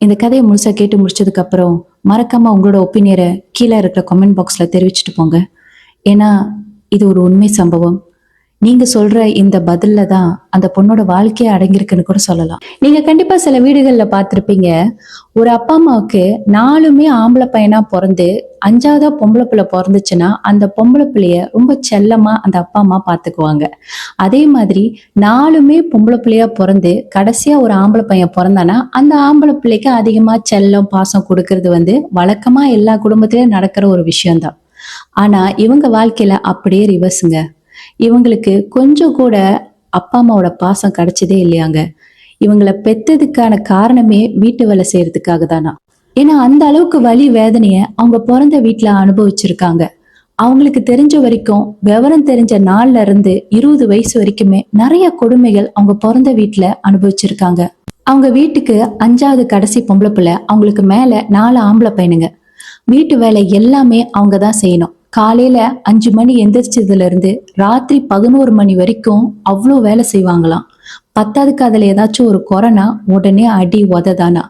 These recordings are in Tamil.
இந்த கதையை முழுசா கேட்டு முடிச்சதுக்கு அப்புறம் மறக்காம உங்களோட ஒப்பீனியரை கீழே இருக்கிற கமெண்ட் பாக்ஸ்ல தெரிவிச்சுட்டு போங்க. ஏன்னா இது ஒரு உண்மை சம்பவம். நீங்க சொல்ற இந்த பதில்ல தான் அந்த பொண்ணோட வாழ்க்கையே அடங்கியிருக்குன்னு கூட சொல்லலாம். நீங்க கண்டிப்பா சில வீடுகள்ல பார்த்திருப்பீங்க. ஒரு அப்பா அம்மாவுக்கு 4மே ஆம்பளை பையனா பிறந்து 5வதா பொம்பளை பிள்ளை பிறந்துச்சுன்னா அந்த பொம்பளை பிள்ளைய ரொம்ப செல்லமா அந்த அப்பா அம்மா பாத்துக்குவாங்க. அதே மாதிரி 4மே பொம்பளை பிள்ளையா பிறந்து கடைசியா ஒரு ஆம்பளை பையன் பிறந்தானா அந்த ஆம்பளை பிள்ளைக்கு அதிகமா செல்லம் பாசம் கொடுக்கறது வழக்கமா எல்லா குடும்பத்திலயும் நடக்கிற ஒரு விஷயம்தான். ஆனா இவங்க வாழ்க்கையில அப்படியே ரிவர்ஸுங்க. இவங்களுக்கு கொஞ்சம் கூட அப்பா அம்மாவோட பாசம் கிடைச்சதே இல்லையாங்க. இவங்களை பெத்ததுக்கான காரணமே வீட்டு வேலை செய்யறதுக்காக தானா. ஏன்னா அந்த அளவுக்கு வலி வேதனைய அவங்க பிறந்த வீட்டுல அனுபவிச்சிருக்காங்க. அவங்களுக்கு தெரிஞ்ச வரைக்கும் விவரம் தெரிஞ்ச நாள்ல இருந்து 20 வயசு வரைக்குமே நிறைய கொடுமைகள் அவங்க பிறந்த வீட்டுல அனுபவிச்சிருக்காங்க. அவங்க வீட்டுக்கு 5வது கடைசி பொம்பளை பிள்ளை, அவங்களுக்கு மேல 4 ஆம்பளை பையனுங்க. வீட்டு வேலை எல்லாமே அவங்க தான் செய்யணும். காலையில 5 மணி எந்திரிச்சதுல இருந்து ராத்திரி 11 மணி வரைக்கும் அவ்வளோ வேலை செய்வாங்களாம். 10வதுக்கு அதுல ஏதாச்சும் ஒரு கொரோனா உடனே அடி உததானா.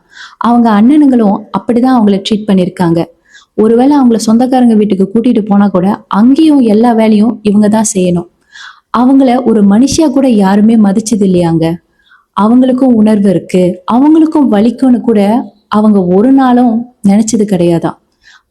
அவங்க அண்ணனுங்களும் அப்படிதான் அவங்கள ட்ரீட் பண்ணிருக்காங்க. ஒருவேளை அவங்கள சொந்தக்காரங்க வீட்டுக்கு கூட்டிட்டு போனா கூட அங்கேயும் எல்லா வேலையும் இவங்க தான் செய்யணும். அவங்கள ஒரு மனுஷியா கூட யாருமே மதிச்சது இல்லையாங்க. அவங்களுக்கும் உணர்வு இருக்கு, அவங்களுக்கும் வலிக்கும்னு கூட அவங்க ஒரு நாளும் நினைச்சது கிடையாதான்.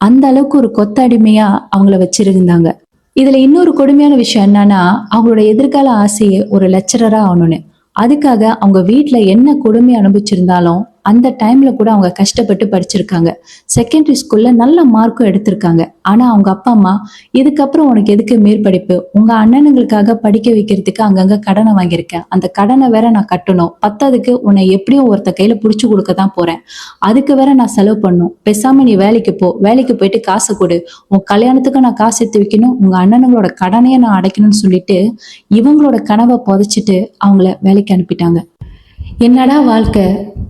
அந்த அளவுக்கு ஒரு கொத்த அடிமையா அவங்கள வச்சிருந்தாங்க. இதுல இன்னொரு கொடுமையான விஷயம் என்னன்னா, அவங்களோட எதிர்கால ஆசையே ஒரு லெக்சரரா ஆகணும்னு. அதுக்காக அவங்க வீட்டுல என்ன கொடுமை அனுபவிச்சிருந்தாலும் அந்த டைம்ல கூட அவங்க கஷ்டப்பட்டு படிச்சிருக்காங்க. செகண்டரி ஸ்கூல்ல நல்ல மார்க்கும் எடுத்திருக்காங்க. ஆனா அவங்க அப்பா அம்மா, இதுக்கப்புறம் உனக்கு எதுக்கு மேற்படிப்பு, உங்க அண்ணனுங்களுக்காக படிக்க வைக்கிறதுக்கு அங்கங்க கடனை வாங்கியிருக்கேன், அந்த கடனை வேற நான் கட்டணும், 10வதுக்கு உன்னை எப்படியும் ஒருத்த கையில புடிச்சு கொடுக்க தான் போறேன், அதுக்கு வேற நான் செலவு பண்ணும், பேசாம நீ வேலைக்கு போ, வேலைக்கு போயிட்டு காசு கொடு, உன் கல்யாணத்துக்கு நான் காசு எடுத்து வைக்கணும், உங்க அண்ணனுங்களோட கடனையே நான் அடைக்கணும்னு சொல்லிட்டு இவங்களோட கனவை புதைச்சிட்டு அவங்கள வேலைக்கு அனுப்பிட்டாங்க. என்னடா வாழ்க்கை,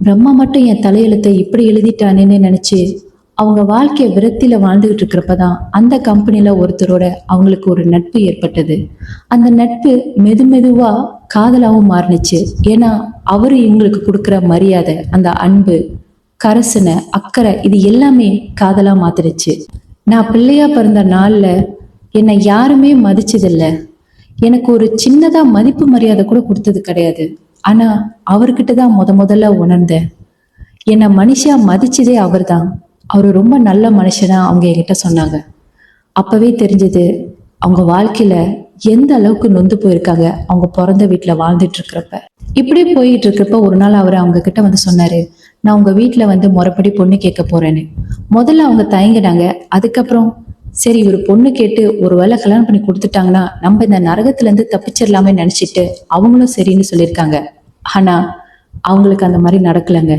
பிரம்மா மட்டும் என் தலையெழுத்தை இப்படி எழுதிட்டானேன்னு நினைச்சு அவங்க வாழ்க்கைய விரக்தியில வாழ்ந்துகிட்டு இருக்கிறப்பதான் அந்த கம்பெனில ஒருத்தரோட அவங்களுக்கு ஒரு நட்பு ஏற்பட்டது. அந்த நட்பு மெதுவா காதலாவும் மாறுனுச்சு. ஏன்னா அவரு இவங்களுக்கு கொடுக்குற மரியாதை, அந்த அன்பு, கரசனை, அக்கறை, இது எல்லாமே காதலா மாத்திருச்சு. நான் பிள்ளையா பிறந்த நாள்ல என்னை யாருமே மதிச்சதில்ல, எனக்கு ஒரு சின்னதா மதிப்பு மரியாதை கூட கொடுத்தது கிடையாது. ஆனா அவர்கிட்ட தான் முதல்ல உணர்ந்தேன், என்னை மனுஷா மதிச்சதே அவர் தான். அவரு ரொம்ப நல்ல மனுஷனா அவங்க என்கிட்ட சொன்னாங்க. அப்பவே தெரிஞ்சது அவங்க வாழ்க்கையில எந்த அளவுக்கு நொந்து போயிருக்காங்க அவங்க பிறந்த வீட்டுல வாழ்ந்துட்டு இருக்கிறப்ப. இப்படி போயிட்டு இருக்கிறப்ப ஒரு நாள் அவர் அவங்க கிட்ட சொன்னாரு, நான் உங்க வீட்டுல முறைப்படி பொண்ணு கேட்க போறேன்னு. முதல்ல அவங்க தயங்கினாங்க. அதுக்கப்புறம் சரி இவர் பொண்ணு கேட்டு ஒரு வேளை கல்யாணம் பண்ணி கொடுத்துட்டாங்கன்னா நம்ம இந்த நரகத்துல இருந்து தப்பிச்சிடலாமே நினைச்சிட்டு அவங்களும் சரின்னு சொல்லியிருக்காங்க. ஆனா அவங்களுக்கு அந்த மாதிரி நடக்கலைங்க.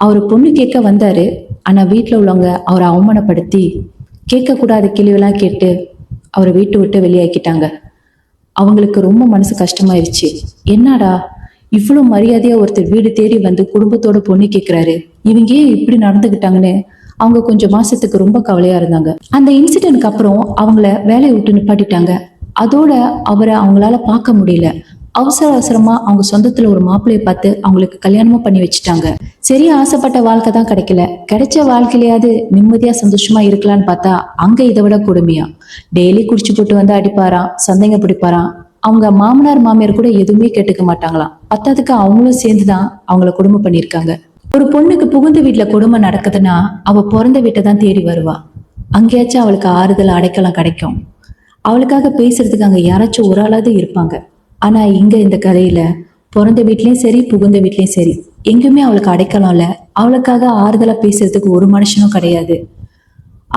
அவரு பொண்ணு கேட்க வந்தாரு. ஆனா வீட்டுல உள்ளவங்க அவரை அவமானப்படுத்தி கேட்க கூடாத கேள்வியெல்லாம் கேட்டு அவரை வீட்டு விட்டு வெளியாக்கிட்டாங்க. அவங்களுக்கு ரொம்ப மனசு கஷ்டமாயிருச்சு. என்னடா இவ்வளவு மரியாதையா ஒருத்தர் வீடு தேடி குடும்பத்தோட பொண்ணு கேட்கிறாரு, இவங்க ஏன் இப்படி நடந்துகிட்டாங்கன்னு அவங்க கொஞ்சம் மாசத்துக்கு ரொம்ப கவலையா இருந்தாங்க. அந்த இன்சிடென்ட்க்கு அப்புறம் அவங்கள வேலையை விட்டு நிப்பாட்டிட்டாங்க. அதோட அவரை அவங்களால பார்க்க முடியல. அவசரமா அவங்க சொந்தத்துல ஒரு மாப்பிள்ளைய பார்த்து அவங்களுக்கு கல்யாணமும் பண்ணி வச்சுட்டாங்க. சரி, ஆசைப்பட்ட வாழ்க்கை தான் கிடைக்கல, கிடைச்ச வாழ்க்கையிலயாவது நிம்மதியா சந்தோஷமா இருக்கலாம்னு பார்த்தா அங்க இதை விட கொடுமையா. டெய்லி குடிச்சு போட்டு அடிப்பாராம், சந்தைங்க பிடிப்பாராம். அவங்க மாமனார் மாமியார் கூட எதுவுமே கேட்டுக்க மாட்டாங்களாம். 10வதுக்கு அவங்களும் சேர்ந்துதான் அவங்கள கொடுமை பண்ணியிருக்காங்க. ஒரு பொண்ணுக்கு புகுந்த வீட்டுல கொடுமை நடக்குதுன்னா அவ பிறந்த வீட்டை தான் தேடி வருவா. அங்கேயாச்சும் அவளுக்கு ஆறுதல், அடைக்கலம் கிடைக்கும். அவளுக்காக பேசுறதுக்கு அங்க யாராச்சும் ஒரு ஆளாவது இருப்பாங்க. ஆனா இங்க இந்த கதையில பிறந்த வீட்லயும் சரி புகுந்த வீட்லயும் சரி எங்குமே அவளுக்கு அடைக்கலம் இல்ல. அவளுக்காக ஆறுதலா பேசுறதுக்கு ஒரு மனுஷனும் கிடையாது.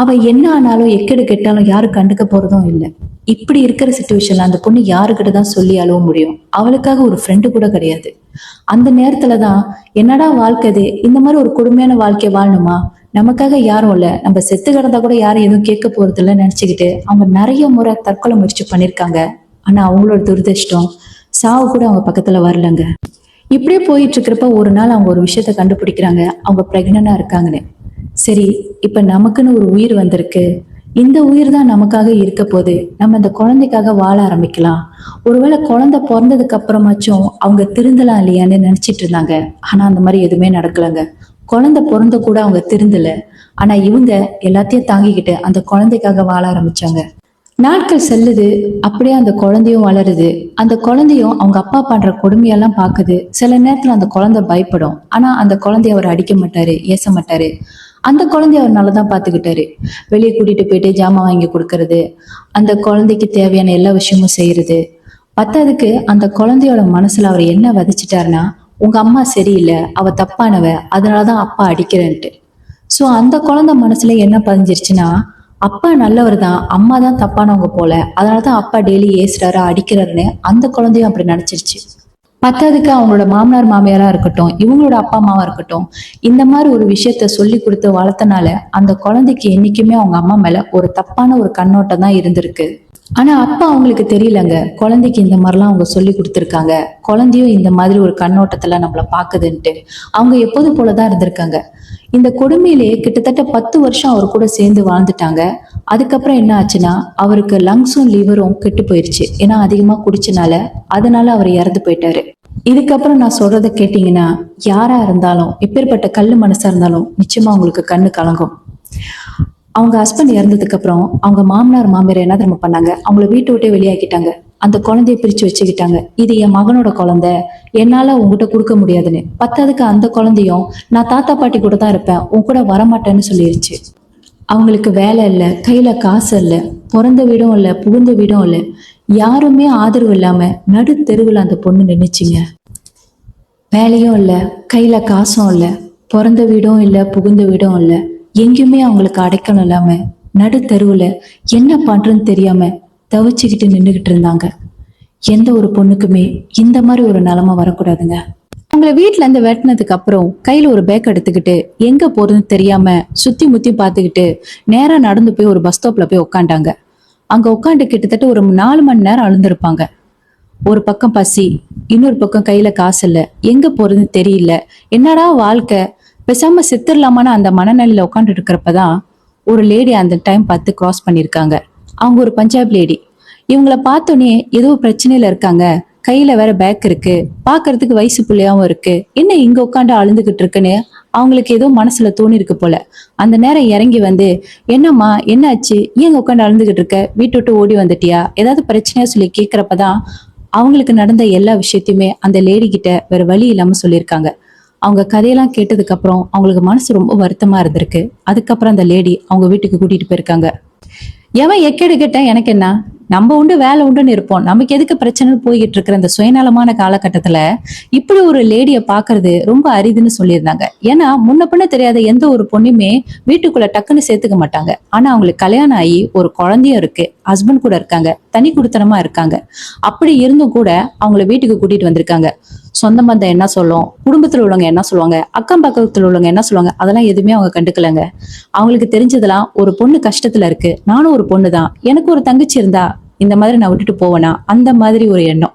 அவ என்ன ஆனாலும் எக்கெடு கெட்டாலும் யாரும் கண்டுக்க போறதும் இல்லை. இப்படி இருக்கிற சிச்சுவேஷன்ல அந்த பொண்ணு யாருக்கிட்ட தான் சொல்லி அழுவ முடியும்? அவளுக்காக ஒரு ஃப்ரெண்டு கூட கிடையாது. அந்த நேரத்துலதான் என்னடா வாழ்க்கை இது, இந்த மாதிரி ஒரு கொடுமையான வாழ்க்கைய வாழணுமா, நமக்காக யாரும் இல்ல, நம்ம செத்து கிடந்தா கூட யாரும் எதுவும் கேட்க போறது இல்லைன்னு நினைச்சுக்கிட்டு அவங்க நிறைய முறை தற்கொலை முயற்சி பண்ணிருக்காங்க. ஆனா அவங்களோட துரதிர்ஷ்டம், சாவு கூட அவங்க பக்கத்துல வரலங்க. இப்படியே போயிட்டு இருக்கிறப்ப ஒரு நாள் அவங்க ஒரு விஷயத்த கண்டுபிடிக்கிறாங்க, அவங்க பிரெக்னண்டா இருக்காங்கன்னு. சரி, இப்ப நமக்குன்னு ஒரு உயிர் வந்திருக்கு, இந்த உயிர் தான் நமக்காக இருக்க போது, நம்ம இந்த குழந்தைக்காக வாழ ஆரம்பிக்கலாம். ஒருவேளை குழந்தை பிறந்ததுக்கு அப்புறமாச்சும் அவங்க திருந்தலாம் இல்லையான்னு நினைச்சிட்டு இருந்தாங்க. ஆனா அந்த மாதிரி எதுவுமே நடக்கலங்க. குழந்தை பிறந்த கூட அவங்க திருந்தல. ஆனா இவங்க எல்லாத்தையும் தாங்கிக்கிட்டு அந்த குழந்தைக்காக வாழ ஆரம்பிச்சாங்க. நாட்கள் செல்லுது. அப்படியே அந்த குழந்தையும் வளருது. அந்த குழந்தையும் அவங்க அப்பா பண்ற கொடுமையெல்லாம் பாக்குது. சில நேரத்துல அந்த குழந்தை பயப்படும். ஆனா அந்த குழந்தைய அவர் அடிக்க மாட்டாரு, ஏச மாட்டாரு. அந்த குழந்தைய அவர் நல்லதான் பாத்துக்கிட்டாரு. வெளியே கூட்டிட்டு போயிட்டு ஜாமான் வாங்கி கொடுக்கறது, அந்த குழந்தைக்கு தேவையான எல்லா விஷயமும் செய்யறது. பத்தாவதுக்கு அந்த குழந்தையோட மனசுல அவர் என்ன விதைச்சிட்டாருன்னா, உங்க அம்மா சரியில்லை, அவ தப்பானவ, அதனாலதான் அப்பா அடிக்கிறேன்ட்டு. சோ அந்த குழந்தை மனசுல என்ன பதிஞ்சிருச்சுன்னா, அப்பா நல்லவர் தான், அம்மா தான் தப்பானவங்க போல, அதனாலதான் அப்பா டெய்லி ஏசுறாரு, அடிக்கிறாருன்னு அந்த குழந்தையும் அப்படி நினைச்சிருச்சு. பத்தாவதுக்கு அவங்களோட மாமனார் மாமியாரா இருக்கட்டும், இவங்களோட அப்பா அம்மாவா இருக்கட்டும், இந்த மாதிரி ஒரு விஷயத்த சொல்லி கொடுத்து வளர்த்தனால அந்த குழந்தைக்கு என்னைக்குமே அவங்க அம்மா மேல ஒரு தப்பான ஒரு கண்ணோட்டம் தான் இருந்திருக்கு. ஆனா அப்பா அவங்களுக்கு தெரியலங்க, குழந்தைக்கு இந்த மாதிரிலாம் அவங்க சொல்லி கொடுத்துருக்காங்க, குழந்தையும் இந்த மாதிரி ஒரு கண்ணோட்டத்துல நம்மள பாக்குதுன்ட்டு. அவங்க எப்போதும் போலதான் இருந்திருக்காங்க. இந்த கொடுமையிலே கிட்டத்தட்ட 10 வருஷம் அவர் கூட சேர்ந்து வாழ்ந்துட்டாங்க. அதுக்கப்புறம் என்ன ஆச்சுன்னா, அவருக்கு லங்ஸும் லிவரும் கெட்டு போயிருச்சு. ஏன்னா அதிகமா குடிச்சனால. அதனால அவர் இறந்து போயிட்டாரு. இதுக்கப்புறம் நான் சொல்றத கேட்டீங்கன்னா, யாரா இருந்தாலும், எப்பேற்பட்ட கல்லு மனசா இருந்தாலும் நிச்சயமா உங்களுக்கு கண்ணு கலங்கும். அவங்க ஹஸ்பண்ட் இறந்ததுக்கு அப்புறம் அவங்க மாமனார் மாமியார் என்ன தெரியுமா பண்ணாங்க, அவங்கள வீட்டை விட்டே வெளியாக்கிட்டாங்க. அந்த குழந்தைய பிரிச்சு வச்சுக்கிட்டாங்க. இது என் மகனோட குழந்தை, என்னால உங்ககிட்ட கொடுக்க முடியாதுன்னு. பத்தாவதுக்கு அந்த குழந்தையும் நான் தாத்தா பாட்டி கூட தான் இருப்பேன், உன் கூட வரமாட்டேன்னு சொல்லிருச்சு. அவங்களுக்கு வேலை இல்லை, கையில காசு இல்லை, பிறந்த வீடும் இல்லை, புகுந்த வீடும் இல்லை, யாருமே ஆதரவு இல்லாம நடு தெருவில் அந்த பொண்ணு நின்னுச்சுங்க. வேலையும் இல்லை, கையில காசும் இல்லை, பிறந்த வீடும் இல்லை, புகுந்த வீடும் இல்லை, எங்கேயுமே அவங்களுக்கு அடைக்கலம் இல்லாம நடு தெருவுல என்ன பண்றதுன்னு தெரியாம தவிச்சுக்கிட்டு நின்றுகிட்டு இருந்தாங்க. எந்த ஒரு பொண்ணுக்குமே இந்த மாதிரி ஒரு நிலைமை வரக்கூடாதுங்க. அவங்கள வீட்டுல இருந்து வெட்டினதுக்கு அப்புறம் கையில ஒரு பேக் எடுத்துக்கிட்டு எங்க போறதுன்னு தெரியாம சுத்தி முத்தி பாத்துக்கிட்டு நேரா நடந்து போய் ஒரு பஸ் ஸ்டாப்ல போய் உட்காண்டாங்க. அங்க உட்காந்து கிட்டத்தட்ட ஒரு 4 மணி நேரம் அழுந்திருப்பாங்க. ஒரு பக்கம் பசி, இன்னொரு பக்கம் கையில காசு இல்ல, எங்க போறதுன்னு தெரியல, என்னடா வாழ்க்கை, பேசாம செத்துடலாமான்னு அந்த மனநிலையில உட்காந்துட்டு இருக்கிறப்பதான் ஒரு லேடி அந்த டைம் பார்த்து கிராஸ் பண்ணிருக்காங்க. அவங்க ஒரு பஞ்சாப் லேடி. இவங்கள பார்த்தோன்னே ஏதோ பிரச்சனையில இருக்காங்க, கையில வேற பேக் இருக்கு, பாக்குறதுக்கு வயசு பிள்ளையாவும் இருக்கு, என்ன இங்க உட்காந்து அழுந்துகிட்டு இருக்குன்னு அவங்களுக்கு ஏதோ மனசுல தோணி இருக்கு போல. அந்த நேரம் இறங்கி வந்து, என்னம்மா என்னாச்சு, ஏங்க உட்காந்து அழுந்துகிட்டு இருக்க, வீட்டு விட்டு ஓடி வந்துட்டியா, ஏதாவது பிரச்சனையா சொல்லி கேக்குறப்பதான் அவங்களுக்கு நடந்த எல்லா விஷயத்தையுமே அந்த லேடி கிட்ட வேற வழி இல்லாம சொல்லியிருக்காங்க. அவங்க கதையெல்லாம் கேட்டதுக்கு அப்புறம் அவங்களுக்கு மனசு ரொம்ப வருத்தமா இருந்திருக்கு. அதுக்கப்புறம் அந்த லேடி அவங்க வீட்டுக்கு கூட்டிட்டு போயிருக்காங்க. எவன் எக்கேடு கேட்டேன் எனக்கு என்ன, நம்ம உண்டு வேலை உண்டுன்னு இருப்போம், நமக்கு எதுக்கு பிரச்சனைன்னு போய்கிட்டு இருக்கிற இந்த சுயநலமான காலகட்டத்துல இப்படி ஒரு லேடிய பாக்குறது ரொம்ப அரிதுன்னு சொல்லியிருந்தாங்க. ஏன்னா முன்ன பின்ன தெரியாத எந்த ஒரு பொண்ணுமே வீட்டுக்குள்ள டக்குன்னு சேர்த்துக்க மாட்டாங்க. ஆனா அவங்களுக்கு கல்யாணம் ஆகி ஒரு குழந்தையும் இருக்கு, ஹஸ்பண்ட் கூட இருக்காங்க, தனி குடித்தனமா இருக்காங்க. அப்படி இருந்தும் கூட அவங்கள வீட்டுக்கு கூட்டிட்டு வந்திருக்காங்க. சொந்த பந்தம் என்ன சொல்லும், குடும்பத்துல உள்ளவங்க என்ன சொல்லுவாங்க, அக்கம் பக்கத்துல உள்ளவங்க என்ன சொல்லுவாங்க, அதெல்லாம் எதுவுமே அவங்க கண்டுக்கலங்க. அவங்களுக்கு தெரிஞ்சதெல்லாம் ஒரு பொண்ணு கஷ்டத்துல இருக்கு, நானும் ஒரு பொண்ணு தான், எனக்கு ஒரு தங்கச்சி இருந்தா இந்த மாதிரி நான் விட்டுட்டு போவேனா, அந்த மாதிரி ஒரு எண்ணம்.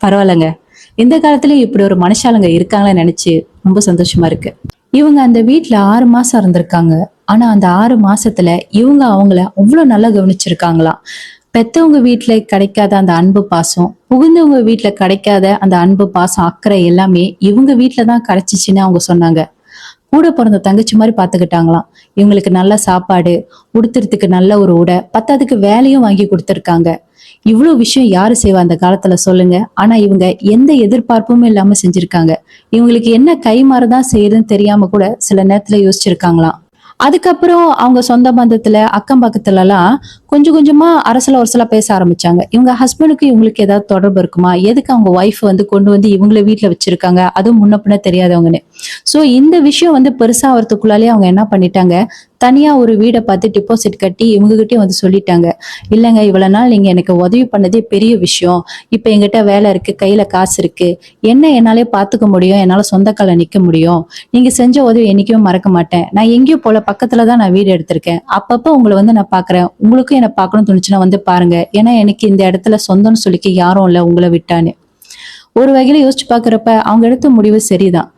பரவாயில்லங்க, இந்த காலத்துலயும் இப்படி ஒரு மனுஷாளுங்க இருக்காங்களே நினைச்சு ரொம்ப சந்தோஷமா இருக்கு. இவங்க அந்த வீட்டுல 6 மாசம் இருந்திருக்காங்க. ஆனா அந்த 6 மாசத்துல இவங்க அவங்கள அவ்வளவு நல்லா கவனிச்சிருக்காங்களாம். பெத்தவங்க வீட்டுல கிடைக்காத அந்த அன்பு பாசம், புகுந்தவங்க வீட்டுல கிடைக்காத அந்த அன்பு பாசம் அக்கறை எல்லாமே இவங்க வீட்டுலதான் கிடைச்சிச்சுன்னு அவங்க சொன்னாங்க. கூட பிறந்த தங்கச்சி மாதிரி பாத்துக்கிட்டாங்களாம். இவங்களுக்கு நல்ல சாப்பாடு, உடுத்துறதுக்கு நல்ல ஒரு உடை, பத்தாவதுக்கு வேலையும் வாங்கி கொடுத்துருக்காங்க. இவ்வளவு விஷயம் யாரு செய்வா அந்த காலத்துல சொல்லுங்க. ஆனா இவங்க எந்த எதிர்பார்ப்பும் இல்லாம செஞ்சிருக்காங்க. இவங்களுக்கு என்ன கைமாறதான் செய்யுதுன்னு தெரியாம கூட சில நேரத்துல யோசிச்சிருக்காங்களாம். அதுக்கப்புறம் அவங்க சொந்த பந்தத்துல அக்கம் பக்கத்துல எல்லாம் கொஞ்சம் கொஞ்சமா அரசல ஒரசலா பேச ஆரம்பிச்சாங்க. இவங்க ஹஸ்பண்டுக்கு இவங்களுக்கு ஏதாவது தொடர்பு இருக்குமா, எதுக்கு அவங்க ஒய்ஃப் வந்து கொண்டு வந்து இவங்கள வீட்டுல வச்சிருக்காங்க, அதுவும் முன்ன பின்ன தெரியாதவங்கன்னு. சோ இந்த விஷயம் வந்து பெருசா வரதுக்குள்ளாலே அவங்க என்ன பண்ணிட்டாங்க, தனியா ஒரு வீடை பார்த்து டிபாசிட் கட்டி இவங்க கிட்டயும் வந்து சொல்லிட்டாங்க. இல்லைங்க, இவ்வளவு நாள் நீங்க எனக்கு உதவி பண்ணதே பெரிய விஷயம், இப்ப எங்கிட்ட வேலை இருக்கு, கையில காசு இருக்கு, என்ன என்னாலே பாத்துக்க முடியும், என்னால சொந்த கால நிக்க முடியும், நீங்க செஞ்ச உதவி என்னைக்குமே மறக்க மாட்டேன், நான் எங்கேயும் போல பக்கத்துலதான் நான் வீடு எடுத்திருக்கேன், அப்பப்ப உங்களை வந்து நான் பாக்குறேன், உங்களுக்கும் என்ன பார்க்கணும் தோணுச்சுன்னா வந்து பாருங்க, ஏன்னா எனக்கு இந்த இடத்துல சொந்தம்னு சொல்லிக்க யாரும் இல்ல உங்களை விட்டான்னு. ஒரு வகையில யோசிச்சு பாக்குறப்ப அவங்க எடுத்த முடிவு சரிதான்.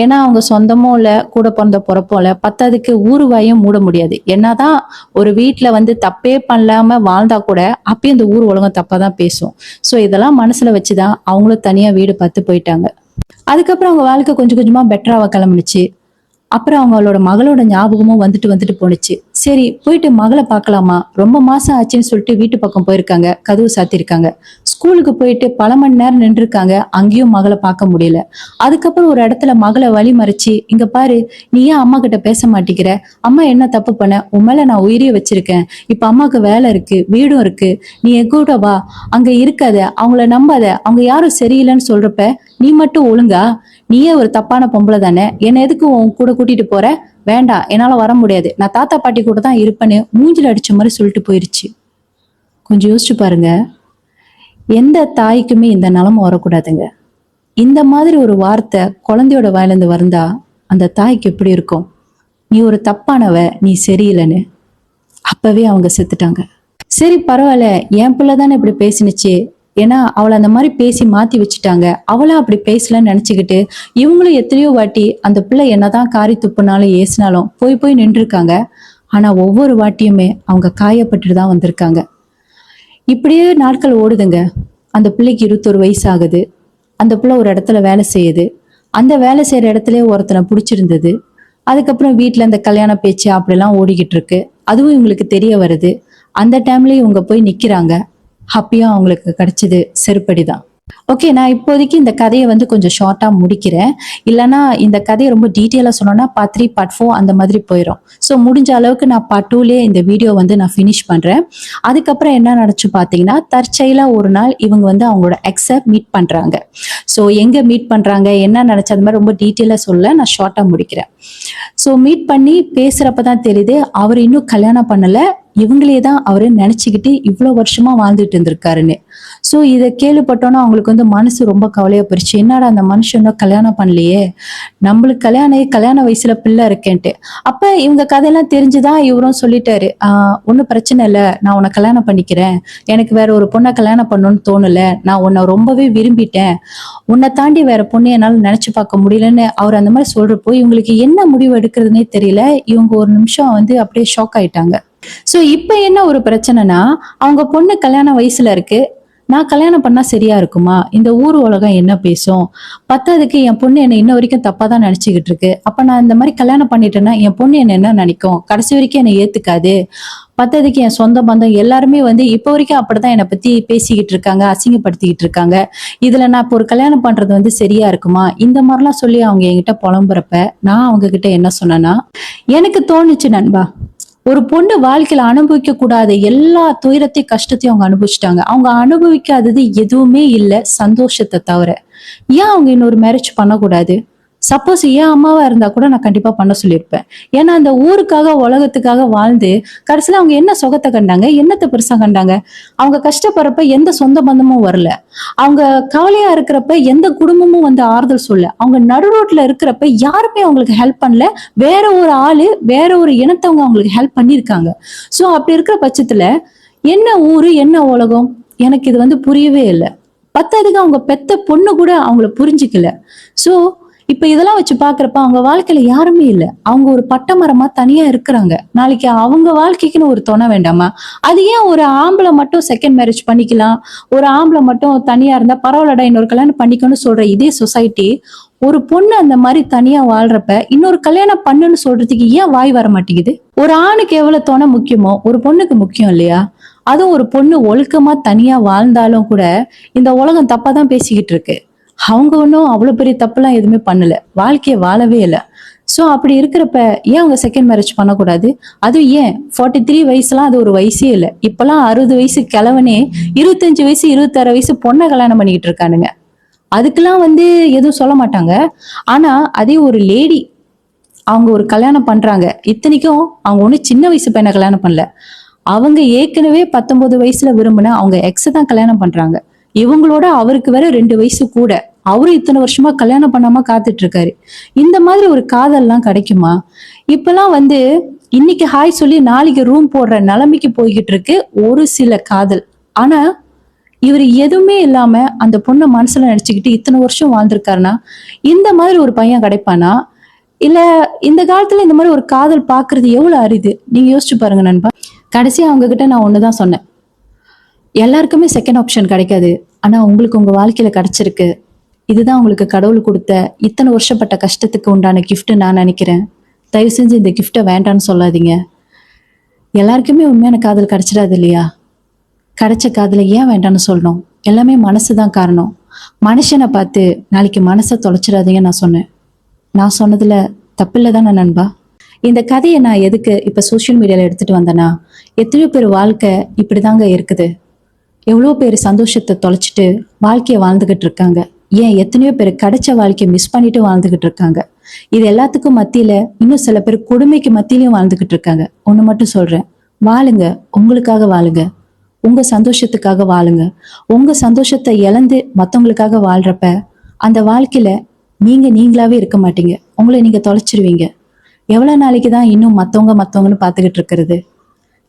ஏன்னா அவங்க சொந்தமும் இல்ல, கூட பிறந்த பொறப்பும் இல்ல, பத்தாவதுக்கு ஊரு வாயும் மூட முடியாது. என்னதான் ஒரு வீட்டுல வந்து தப்பே பண்ணாம வாழ்ந்தா கூட அப்பயும் இந்த ஊர் உலகம் தப்பாதான் பேசும். சோ இதெல்லாம் மனசுல வச்சுதான் அவங்களும் தனியா வீடு பார்த்து போயிட்டாங்க. அதுக்கப்புறம் அவங்க வாழ்க்கை கொஞ்சம் கொஞ்சமா பெட்டராவ கிளம்பிச்சு. அப்புறம் அவங்களோட மகளோட ஞாபகமும் வந்துட்டு வந்துட்டு போணுச்சு. சரி போயிட்டு மகளை பார்க்கலாமா, ரொம்ப மாசம் ஆச்சுன்னு சொல்லிட்டு வீட்டு பக்கம் போயிருக்காங்க. கதவு சாத்திருக்காங்க. ஸ்கூலுக்கு போயிட்டு பல மணி நேரம் நின்றுருக்காங்க. அங்கேயும் மகளை பார்க்க முடியல. அதுக்கப்புறம் ஒரு இடத்துல மகளை வழி மறிச்சு, இங்க பாரு, நீ ஏன் அம்மா கிட்ட பேச மாட்டேங்கிற, அம்மா என்ன தப்பு பண்ண, உன் மேல நான் உயிரிய வச்சிருக்கேன், இப்ப அம்மாவுக்கு வேலை இருக்கு, வீடும் இருக்கு, நீ என் கூட வா, அங்க இருக்காத, அவங்கள நம்பாத, அவங்க யாரும் சரியில்லைன்னு சொல்றப்ப நீ மட்டும் ஒழுங்கா, நீயே ஒரு தப்பான பொம்பளை தானே, என்ன எதுக்கு உன் கூட கூட்டிட்டு போற, வேண்டாம் என்னால வர முடியாது, நான் தாத்தா பாட்டி கூட தான் இருப்பேன்னு மூஞ்சில அடிச்ச மாதிரி சொல்லிட்டு போயிருச்சு. கொஞ்சம் யோசிச்சு பாருங்க, எந்த தாய்க்குமே இந்த நிலைமை வரக்கூடாதுங்க. இந்த மாதிரி ஒரு வார்த்தை குழந்தையோட வாயிலிருந்து வந்தா அந்த தாய்க்கு எப்படி இருக்கும், நீ ஒரு தப்பானவ, நீ சரியில்லைன்னு. அப்பவே அவங்க செத்துட்டாங்க. சரி பரவாயில்ல, என் பிள்ளை தானே இப்படி பேசினுச்சு, ஏன்னா அவளை அந்த மாதிரி பேசி மாத்தி வச்சுட்டாங்க, அவளும் அப்படி பேசலன்னு நினைச்சுக்கிட்டு இவங்களும் எத்தனையோ வாட்டி அந்த பிள்ளை என்னதான் காரி துப்புனாலும் ஏசினாலும் போய் போய் நின்றுருக்காங்க. ஆனா ஒவ்வொரு வாட்டியுமே அவங்க காயப்பட்டுட்டு தான் வந்திருக்காங்க. இப்படியே நாட்கள் ஓடுதுங்க. அந்த பிள்ளைக்கு 21 வயசு ஆகுது. அந்த பிள்ளை ஒரு இடத்துல வேலை செய்யுது. அந்த வேலை செய்யற இடத்துலயே ஒருத்தனை பிடிச்சிருந்தது. அதுக்கப்புறம் வீட்டுல இந்த கல்யாண பேச்சு அப்படிலாம் ஓடிக்கிட்டு இருக்கு. அதுவும் இவங்களுக்கு தெரிய வருது. அந்த டைம்லயே இவங்க போய் நிக்கிறாங்க. அப்பயும் அவங்களுக்கு கிடைச்சது செருப்படிதான். ஓகே, நான் இப்போதைக்கு இந்த கதையை கொஞ்சம் ஷார்ட்டா முடிக்கிறேன். இல்லைன்னா இந்த கதையை ரொம்ப டீட்டெயிலா சொன்னோம்னா பார்ட் 3 பார்ட் 4 அந்த மாதிரி போயிடும். ஸோ முடிஞ்ச அளவுக்கு நான் பார்ட் 2லயே இந்த வீடியோ நான் ஃபினிஷ் பண்றேன். அதுக்கப்புறம் என்ன நடந்துச்சு பார்த்தீங்கன்னா, தற்செயலா ஒரு நாள் இவங்க அவங்களோட எக்ஸை மீட் பண்றாங்க. ஸோ எங்க மீட் பண்றாங்க, என்ன நடந்துச்சு, அது மாதிரி ரொம்ப டீட்டெயிலா சொல்ல, நான் ஷார்ட்டா முடிக்கிறேன். ஸோ மீட் பண்ணி பேசுறப்பதான் தெரியுது அவர் இன்னும் கல்யாணம் பண்ணல, இவங்களே தான் அவரு நினைச்சுக்கிட்டு இவ்வளவு வருஷமா வாழ்ந்துட்டு இருந்திருக்காருன்னு. சோ இதை கேள்விப்பட்டோன்னா அவங்களுக்கு மனசு ரொம்ப கவலையா போயிடுச்சு. என்னடா அந்த மனுஷன் இன்னும் கல்யாணம் பண்ணலையே, நம்மளுக்கு கல்யாண வயசுல பிள்ளை இருக்கேன்ட்டு. அப்ப இவங்க கதையெல்லாம் தெரிஞ்சுதான் இவரும் சொல்லிட்டாரு, ஒன்னும் பிரச்சனை இல்லை, நான் உன்னை கல்யாணம் பண்ணிக்கிறேன், எனக்கு வேற ஒரு பொண்ணை கல்யாணம் பண்ணணும்னு தோணல, நான் உன்னை ரொம்பவே விரும்பிட்டேன், உன்னை தாண்டி வேற பொண்ணு என்னால நினைச்சு பார்க்க முடியலன்னு அவர் அந்த மாதிரி சொல்றப்போ இவங்களுக்கு என்ன முடிவு எடுக்கிறதுனே தெரியல. இவங்க ஒரு நிமிஷம் அப்படியே ஷாக் ஆயிட்டாங்க. சோ இப்ப என்ன ஒரு பிரச்சனைனா, அவங்க பொண்ணு கல்யாண வயசுல இருக்கு, நான் கல்யாணம் பண்ணா சரியா இருக்குமா, இந்த ஊர் உலகம் என்ன பேசும், பத்தாவதுக்கு என் பொண்ணு என்ன இன்ன வரைக்கும் தப்பா தான் நினைச்சுக்கிட்டு இருக்கு, அப்ப நான் இந்த மாதிரி கல்யாணம் பண்ணிட்டேன்னா என் பொண்ணு என்ன நினைக்கும், கடைசி வரைக்கும் என்னை ஏத்துக்காது, பத்தாவதுக்கு என் சொந்த பந்தம் எல்லாருமே இப்ப வரைக்கும் அப்படிதான் என்னை பத்தி பேசிக்கிட்டு இருக்காங்க, அசிங்கப்படுத்திக்கிட்டு இருக்காங்க, இதுல நான் இப்ப ஒரு கல்யாணம் பண்றது சரியா இருக்குமா, இந்த மாதிரிலாம் சொல்லி அவங்க என்கிட்ட புலம்புறப்ப நான் அவங்க கிட்ட என்ன சொன்னேன்னா, எனக்கு தோணுச்சு நண்பா, ஒரு பொண்ணு வாழ்க்கையில அனுபவிக்க கூடாத எல்லா துயரத்தையும் கஷ்டத்தையும் அவங்க அனுபவிச்சுட்டாங்க. அவங்க அனுபவிக்காதது எதுவுமே இல்லை, சந்தோஷத்தை தவிர. ஏன் அவங்க இன்னொரு மேரேஜ் பண்ணக்கூடாது? சப்போஸ் என் அம்மாவா இருந்தா கூட நான் கண்டிப்பா பண்ண சொல்லியிருப்பேன். ஏன்னா அந்த ஊருக்காக உலகத்துக்காக வாழ்ந்து கடைசியில அவங்க என்ன சுகத்தை கண்டாங்க, என்னத்தை பெருசா கண்டாங்க? அவங்க கஷ்டப்படுறப்ப எந்த சொந்த பந்தமும் வரல, அவங்க கவலையா இருக்கிறப்ப எந்த குடும்பமும் ஆறுதல் சொல்ல, அவங்க நடு ரோட்ல இருக்கிறப்ப யாருமே அவங்களுக்கு ஹெல்ப் பண்ணல, வேற ஒரு ஆளு வேற ஒரு இனத்தவங்க அவங்களுக்கு ஹெல்ப் பண்ணிருக்காங்க. சோ அப்படி இருக்கிற பட்சத்துல என்ன ஊரு என்ன உலகம், எனக்கு இது புரியவே இல்லை. பத்தாவதுக்கு அவங்க பெத்த பொண்ணு கூட அவங்கள புரிஞ்சுக்கல. சோ இப்ப இதெல்லாம் வச்சு பாக்குறப்ப அவங்க வாழ்க்கையில யாருமே இல்ல, அவங்க ஒரு பட்டமரமா தனியா இருக்கிறாங்க. நாளைக்கு அவங்க வாழ்க்கைக்குன்னு ஒரு துணை வேண்டாமா? அது ஏன் ஒரு ஆம்பளை மட்டும் செகண்ட் மேரேஜ் பண்ணிக்கலாம், ஒரு ஆம்பளை மட்டும் தனியா இருந்தா பரவாயில்லடா இன்னொரு கல்யாணம் பண்ணிக்கணும்னு சொல்ற இதே சொசைட்டி, ஒரு பொண்ணு அந்த மாதிரி தனியா வாழ்றப்ப இன்னொரு கல்யாணம் பண்ணுன்னு சொல்றதுக்கு ஏன் வாய் வர மாட்டேங்குது? ஒரு ஆணுக்கு எவ்வளவு துணை முக்கியமோ ஒரு பொண்ணுக்கு முக்கியம் இல்லையா? அதுவும் ஒரு பொண்ணு ஒழுக்கமா தனியா வாழ்ந்தாலும் கூட இந்த உலகம் தப்பாதான் பேசிக்கிட்டு இருக்கு. அவங்க ஒன்றும் அவ்வளவு பெரிய தப்புலாம் எதுவுமே பண்ணல, வாழ்க்கைய வாழவே இல்லை. சோ அப்படி இருக்கிறப்ப ஏன் அவங்க செகண்ட் மேரேஜ் பண்ணக்கூடாது? அதுவும் ஏன் 43 வயசுலாம் அது ஒரு வயசே இல்லை. இப்பெல்லாம் 60 வயசு கிழவனே 25 வயசு 26 வயசு பொண்ணை கல்யாணம் பண்ணிக்கிட்டு இருக்கானுங்க. அதுக்கெல்லாம் எதுவும் சொல்ல மாட்டாங்க. ஆனா அதே ஒரு லேடி அவங்க ஒரு கல்யாணம் பண்றாங்க, இத்தனைக்கும் அவங்க ஒன்னும் சின்ன வயசு பையனை கல்யாணம் பண்ணல, அவங்க ஏற்கனவே 19 வயசுல விரும்பின அவங்க எக்ஸ தான் கல்யாணம் பண்றாங்க. இவங்களோட அவருக்கு வேற 2 வயசு கூட, அவரு இத்தனை வருஷமா கல்யாணம் பண்ணாம காத்துட்டு இருக்காரு. இந்த மாதிரி ஒரு காதல்லாம் கிடைக்குமா? இப்பெல்லாம் இன்னைக்கு ஹாய் சொல்லி நாளைக்கு ரூம் போடுற நிலைமைக்கு போய்கிட்டு இருக்கு ஒரு சில காதல். ஆனா இவர் எதுவுமே இல்லாம அந்த பொண்ணை மனசுல நினைச்சுக்கிட்டு இத்தனை வருஷம் வாழ்ந்திருக்காருன்னா இந்த மாதிரி ஒரு பையன் கிடைப்பானா? இல்ல இந்த காலத்துல இந்த மாதிரி ஒரு காதல் பாக்குறது எவ்வளவு அரிது, நீங்க யோசிச்சு பாருங்க நண்பா. கடைசியா அவங்க கிட்ட நான் ஒண்ணுதான் சொன்னேன், எல்லாருக்குமே செகண்ட் ஆப்ஷன் கிடைக்காது, ஆனா உங்களுக்கு உங்க வாழ்க்கையில கிடைச்சிருக்கு, இதுதான் உங்களுக்கு கடவுள் கொடுத்த இத்தனை வருஷப்பட்ட கஷ்டத்துக்கு உண்டான கிஃப்ட் நான் நினைக்கிறேன். தயவு செஞ்சு இந்த கிஃப்டை வேண்டான்னு சொல்லாதீங்க. எல்லாருக்குமே உண்மையான காதல் கிடைச்சிடாது இல்லையா? கிடைச்ச காதலை ஏன் வேண்டான்னு சொல்லணும்? எல்லாமே மனசு தான் காரணம். மனுஷனை பார்த்து நாளைக்கு மனசை தொலைச்சிடாதீங்க நான் சொன்னேன். நான் சொன்னதுல தப்பில்லை தானே நண்பா? இந்த கதையை நான் எதுக்கு இப்போ சோஷியல் மீடியாவில் எடுத்துட்டு வந்தேன்னா, எத்தனையோ பேர் வாழ்க்கை இப்படிதாங்க இருக்குது. எவ்வளோ பேர் சந்தோஷத்தை தொலைச்சிட்டு வாழ்க்கையை வாழ்ந்துகிட்டு இருக்காங்க. ஏன் எத்தனையோ பேர் கிடைச்ச வாழ்க்கையை மிஸ் பண்ணிட்டு வாழ்ந்துகிட்டு இருக்காங்க. இது எல்லாத்துக்கும் மத்தியில இன்னும் சில பேர் கொடுமைக்கு மத்தியிலையும் வாழ்ந்துகிட்டு இருக்காங்க. ஒண்ணு மட்டும் சொல்றேன், வாழுங்க, உங்களுக்காக வாழுங்க, உங்க சந்தோஷத்துக்காக வாழுங்க. உங்க சந்தோஷத்தை இழந்து மத்தவங்களுக்காக வாழ்றப்ப அந்த வாழ்க்கையில நீங்க நீங்களாவே இருக்க மாட்டீங்க. உங்களை நீங்க தொலைச்சிருவீங்க. எவ்வளவு நாளைக்கு தான் இன்னும் மத்தவங்கன்னு பார்த்துக்கிட்டு இருக்கிறது?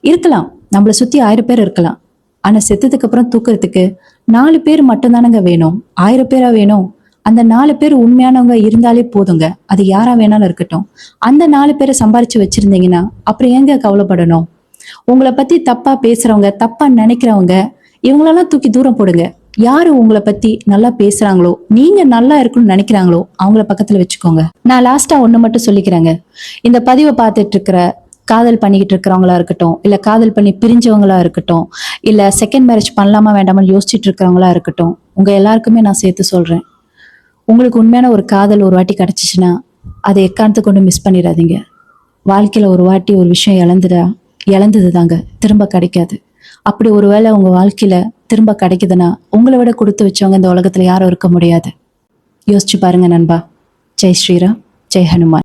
இருக்கலாம், நம்மளை சுத்தி 1000 பேர் இருக்கலாம். ஆனா செத்ததுக்கு அப்புறம் தூக்குறதுக்கு 4 பேர் மட்டும்தானங்க வேணும். 1000 பேரா வேணும்? அந்த 4 பேர் உண்மையானவங்க இருந்தாலே போதுங்க. அது யாரா வேணாலும் இருக்கட்டும். அந்த 4 பேரை சம்பாரிச்சு வச்சிருந்தீங்கன்னா அப்புறம் ஏங்க கவலைப்படணும்? உங்களை பத்தி தப்பா பேசுறவங்க, தப்பா நினைக்கிறவங்க, இவங்களெல்லாம் தூக்கி தூரம் போடுங்க. யாரு உங்களை பத்தி நல்லா பேசுறாங்களோ, நீங்க நல்லா இருக்கணும்னு நினைக்கிறாங்களோ அவங்கள பக்கத்துல வச்சுக்கோங்க. நான் லாஸ்டா ஒண்ணு மட்டும் சொல்லிக்கிறேங்க. இந்த பதிவை பார்த்துட்டு இருக்கிற காதல் பண்ணிக்கிட்டு இருக்கிறவங்களா இருக்கட்டும், இல்ல காதல் பண்ணி பிரிஞ்சவங்களா இருக்கட்டும், இல்ல செகண்ட் மேரேஜ் பண்ணலாமா வேண்டாமான்னு யோசிச்சுட்டு இருக்கிறவங்களா இருக்கட்டும், உங்க எல்லாருக்குமே நான் சேர்த்து சொல்றேன், உங்களுக்கு உண்மையான ஒரு காதல் ஒரு வாட்டி கிடைச்சிச்சுன்னா அதை எக்காரணத்தை கொண்டு மிஸ் பண்ணிடாதீங்க. வாழ்க்கையில ஒரு வாட்டி ஒரு விஷயம் இழந்தது தாங்க, திரும்ப கிடைக்காது. அப்படி ஒருவேளை உங்க வாழ்க்கையில திரும்ப கிடைக்குதுன்னா உங்களை விட கொடுத்து வச்சவங்க இந்த உலகத்துல யாரும் இருக்க முடியாது. யோசிச்சு பாருங்க நண்பா. ஜெய் ஸ்ரீராம், ஜெய் ஹனுமான்.